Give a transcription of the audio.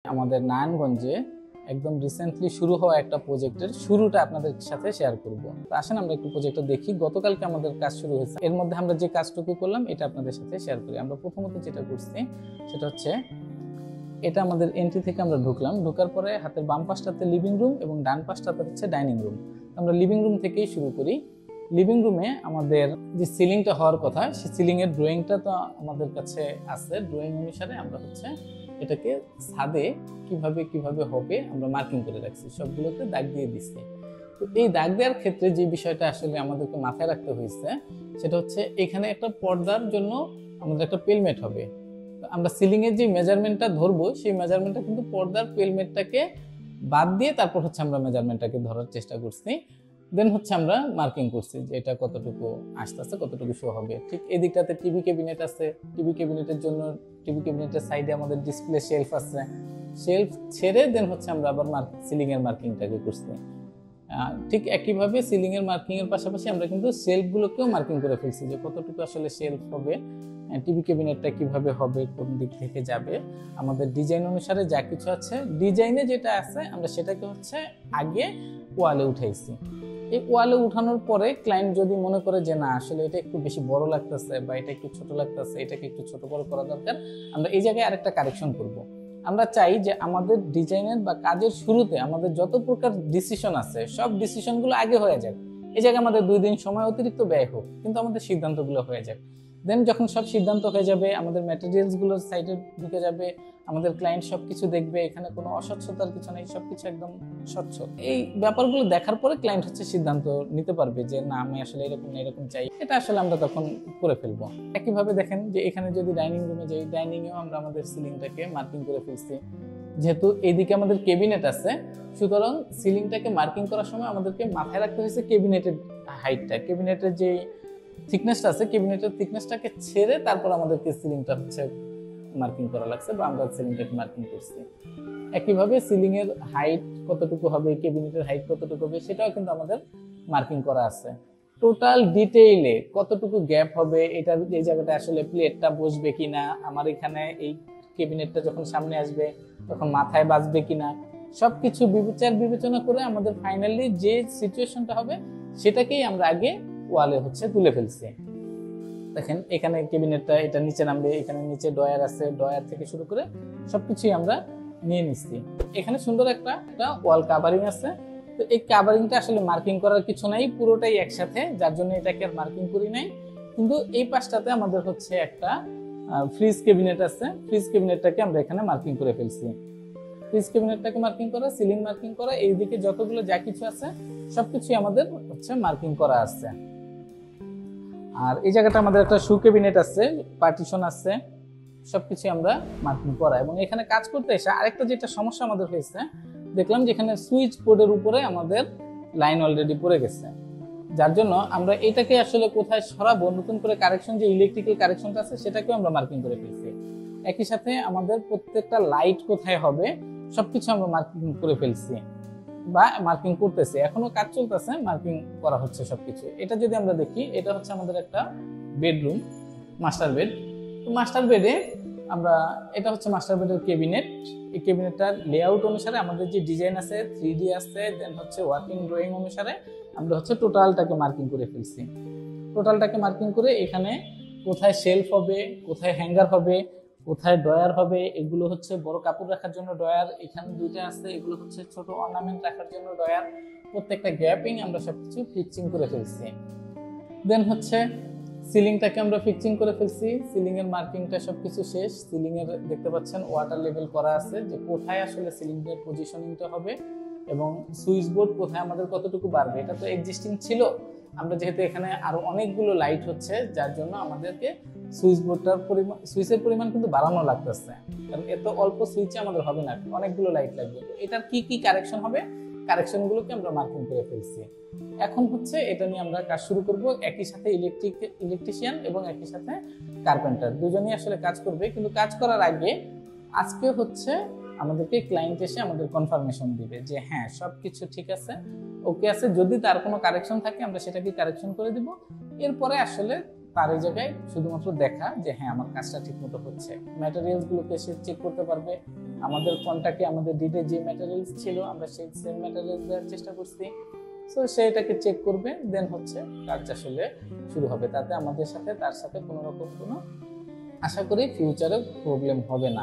আমাদের নারায়ণগঞ্জে একদম রিসেন্টলি শুরু হওয়া একটা প্রজেক্টের শুরুটা আপনাদের সাথে শেয়ার করব। তো আসেন আমরা একটু প্রজেক্টটা দেখি। গতকালকে আমাদের কাজ শুরু হয়েছে, এর মধ্যে আমরা যে কাজটুকু করলাম এটা আপনাদের সাথে শেয়ার করি। আমরা প্রথমত যেটা করছি সেটা হচ্ছে এটা আমাদের এন্ট্রি থেকে আমরা ঢুকলাম, ঢোকার পরে হাতের বাম পাশটাতে লিভিং রুম এবং ডান পাশটাতে হচ্ছে ডাইনিং রুম। আমরা লিভিং রুম থেকেই শুরু করি। লিভিং রুমে আমাদের যে সিলিংটা হওয়ার কথা সেই সিলিং এর ড্রয়িংটা তো আমাদের কাছে আছে। ড্রয়িং অনুসারে আমরা হচ্ছে এটাকে ছাদে কিভাবে কিভাবে হবে আমরা মার্কিং করে রাখছি, সবগুলোতে দাগ দিয়ে দিচ্ছি। তো এই দাগ দেওয়ার ক্ষেত্রে যে বিষয়টা আসলে আমাদেরকে মাথায় রাখতে হয়েছে সেটা হচ্ছে এখানে একটা পর্দার জন্য আমাদের একটা পেলমেট হবে। আমরা সিলিং এর যে মেজারমেন্টটা ধরবো সেই মেজারমেন্টটা কিন্তু পর্দার পেলমেটটাকে বাদ দিয়ে তারপর হচ্ছে আমরা মেজারমেন্টটাকে ধরার চেষ্টা করছি। দেন হচ্ছে আমরা মার্কিং করছি যে এটা কতটুকু আসতে আসতে কতটুকু শো হবে। ঠিক এই দিকটাতে টিভি ক্যাবিনেট আছে, টিভি ক্যাবিনেটের জন্য টিভি ক্যাবিনেটের সাইডে আমাদের ডিসপ্লে শেলফ আছে, শেলফ ছেড়ে দেন হচ্ছে আমরা আবার সিলিং এর মার্কিংটাকে করছি। ঠিক একইভাবে সিলিং এর মার্কিং এর পাশাপাশি আমরা কিন্তু শেলফগুলোকেও মার্কিং করে ফেলছি যে কতটুকু আসলে শেলফ হবে, টিভি ক্যাবিনেটটা কিভাবে হবে, কোন দিক থেকে যাবে। আমাদের ডিজাইন অনুসারে যা কিছু আছে, ডিজাইনে যেটা আছে আমরা সেটাকে হচ্ছে আগে ওয়ালে উঠাইছি। এই ওয়ালে উঠানোর পরে ক্লায়েন্ট যদি মনে করে যে না আসলে এটা একটু বেশি বড় লাগতেছে বা এটা একটু ছোট লাগতেছে, এটাকে একটু ছোট বড় করা দরকার, আমরা এই জায়গায় আরেকটা কারেকশন করব। আমরা চাই যে আমাদের ডিজাইনের বা কাজের শুরুতে আমাদের যত প্রকার ডিসিশন আছে সব ডিসিশনগুলো আগে হয়ে যাক। এই জায়গায় আমাদের 2 দিন সময় অতিরিক্ত ব্যয় হোক, কিন্তু আমাদের সিদ্ধান্তগুলো হয়ে যাক। দেন যখন সব সিদ্ধান্ত হয়ে যাবে, আমাদের ম্যাটেরিয়ালসগুলো সাইডে ঢুকে যাবে, আমাদের ক্লায়েন্ট সবকিছু দেখবে, এখানে কোনো অস্বচ্ছতার কিছু নেই, সবকিছু একদম স্বচ্ছ। এই ব্যাপারগুলো দেখার পরে ক্লায়েন্ট হচ্ছে সিদ্ধান্ত নিতে পারবে যে না আমি আসলে এরকম না এরকম চাই, এটা আসলে আমরা তখন করে ফেলবো। একইভাবে দেখেন যে এখানে যদি ডাইনিং রুমে যাই, ডাইনিং এও আমরা আমাদের সিলিংটাকে মার্কিং করে ফেলছি। যেহেতু এইদিকে আমাদের কেবিনেট আছে, সুতরাং সিলিংটাকে মার্কিং করার সময় আমাদেরকে মাথায় রাখতে হয়েছে কেবিনেটের হাইটটা, কেবিনেটের যে থিকনেসটা আছে, কেবিনেটের থিকনেসটাকে ছেড়ে তারপর আমাদেরকে সিলিংটা হচ্ছে মার্কিং করা লাগছে বা আমরা সিলিংটাকে মার্কিং করছি। একইভাবে সিলিং এর হাইট কতটুকু হবে, কেবিনেটের হাইট কতটুকু হবে সেটাও কিন্তু আমাদের মার্কিং করা আছে। টোটাল ডিটেইলে কতটুকু গ্যাপ হবে, এটা এই জায়গাটা আসলে প্লেটটা বসবে কিনা, আমার এখানে এই কেবিনেটটা যখন সামনে আসবে তখন মাথায় বাজবে কিনা, সবকিছু বিবেচনা করে আমাদের ফাইনালি যে সিচুয়েশনটা হবে সেটাকেই আমরা আগে ওয়ালে হচ্ছে তুলে ফেলছি। দেখেন এখানে কেবিনেটটা এটা নিচে নামবে, এখানে নিচে ডয়ার আছে, ডয়ার থেকে শুরু করে সবকিছুই আমরা নিয়ে নিচ্ছি। এখানে সুন্দর একটা ওয়াল কাভারিং আছে। তো এই কাভারিংটা আসলে মার্কিং করার কিছু নাই, পুরোটাই একসাথে, যার জন্য এটাকে আর মার্কিং করি নাই। কিন্তু এই পাশটাতে আমাদের হচ্ছে একটা ফ্রিজ ক্যাবিনেট আছে, ফ্রিজ ক্যাবিনেটটাকে আমরা এখানে মার্কিং করে ফেলছি। ফ্রিজ ক্যাবিনেটটাকে মার্কিং করা, সিলিং মার্কিং করা, এইদিকে যতগুলো যা কিছু আছে সবকিছুই আমাদের হচ্ছে মার্কিং করা আছে। আর এই জায়গাটা আমাদের একটা শু ক্যাবিনেট আছে, পার্টিশন আছে, সবকিছু আমরা মার্কিং করা। এবং এখানে কাজ করতে এসে আরেকটা যেটা সমস্যা আমাদের হয়েছে, দেখলাম যে এখানে সুইচ বোর্ডের উপরে আমাদের লাইন অলরেডি পড়ে গেছে, যার জন্য আমরা এটাকে আসলে কোথায় সরাবো, নতুন করে কারেকশন যে ইলেকট্রিক্যাল কারেকশনটা আছে সেটাকেও আমরা মার্কিং করে ফেলছি। একই সাথে আমাদের প্রত্যেকটা লাইট কোথায় হবে সবকিছু আমরা মার্কিং করে ফেলছি বা মার্কিং করতেছে, এখনো কাজ চলতেছে, মার্কিং করা হচ্ছে সবকিছু। এটা যদি আমরা দেখি, এটা হচ্ছে আমাদের একটা বেডরুম, মাস্টার বেড। তো মাস্টার বেডে আমরা, এটা হচ্ছে মাস্টার বেডের কেবিনেট। এই কেবিনেটটার লেআউট অনুসারে আমাদের যে ডিজাইন আছে 3D আছে, দেন হচ্ছে ওয়ার্কিং ড্রয়িং অনুসারে আমরা হচ্ছে টোটালটাকে মার্কিং করে ফেলছি। টোটালটাকে মার্কিং করে এখানে কোথায় শেলফ হবে, কোথায় হ্যাঙ্গার হবে, কোথায় ডয়ার হবে, এগুলো হচ্ছে বড় কাপড় রাখার জন্য ডয়ার, এখানে 2টা আছে, এগুলো হচ্ছে ছোট অর্নামেন্ট রাখার জন্য ডয়ার। প্রত্যেকটা গ্যাপিং আমরা সবকিছু ফিক্সিং করে ফেলছি। দেন হচ্ছে সিলিংটাকে আমরা ফিক্সিং করে ফেলছি, সিলিং এর মার্কিংটা সবকিছু শেষ। সিলিং এর দেখতে পাচ্ছেন ওয়াটার লেভেল করা আছে যে কোথায় আসলে সিলিং এর পজিশনিংটা হবে এবং সুইচ বোর্ড কোথায় আমাদের কতটুকু বাড়বে। এটা তো এক্সিস্টিং ছিল, আমরা যেহেতু এখানে আরো অনেকগুলো লাইট হচ্ছে যার জন্য আমাদেরকে সুইচ বোর্ডটার পরিমাণ, সুইচের পরিমাণ কিন্তু বাড়ানো লাগতেছে, কারণ এত অল্প সুইচে আমাদের হবে না, অনেকগুলো লাইট লাগবে। তো এটার কি কি কারেকশন হবে, কারেকশনগুলোকে আমরা মার্কিং করে ফেলছি। এখন হচ্ছে এটা নিয়ে আমরা কাজ শুরু করব। একই সাথে ইলেকট্রিশিয়ান এবং একই সাথে কার্পেন্টার দুজনেই আসলে কাজ করবে। কিন্তু কাজ করার আগে আজকে হচ্ছে আমাদেরকে ক্লায়েন্ট এসে আমাদের কনফার্মেশন দিবে যে হ্যাঁ সবকিছু ঠিক আছে, ওকে আছে। যদি তার কোনো কারেকশন থাকে আমরা সেটাকে কারেকশন করে দিব। এরপরে আসলে তার এই জায়গায় শুধুমাত্র দেখা যে হ্যাঁ আমার কাজটা ঠিক মতো হচ্ছে, ম্যাটেরিয়ালস গুলোকে সে চেক করতে পারবে, আমাদের কন্ট্রাক্টে আমাদের ডিডে যে ম্যাটেরিয়ালস ছিল আমরা সেই সেম ম্যাটেরিয়াল দেওয়ার চেষ্টা করছি। সো সেটাকে চেক করবে, দেন হচ্ছে কাজ আসলে শুরু হবে। তাতে আমাদের সাথে তার সাথে কোনো রকম কোনো আশা করি ফিউচারে প্রবলেম হবে না।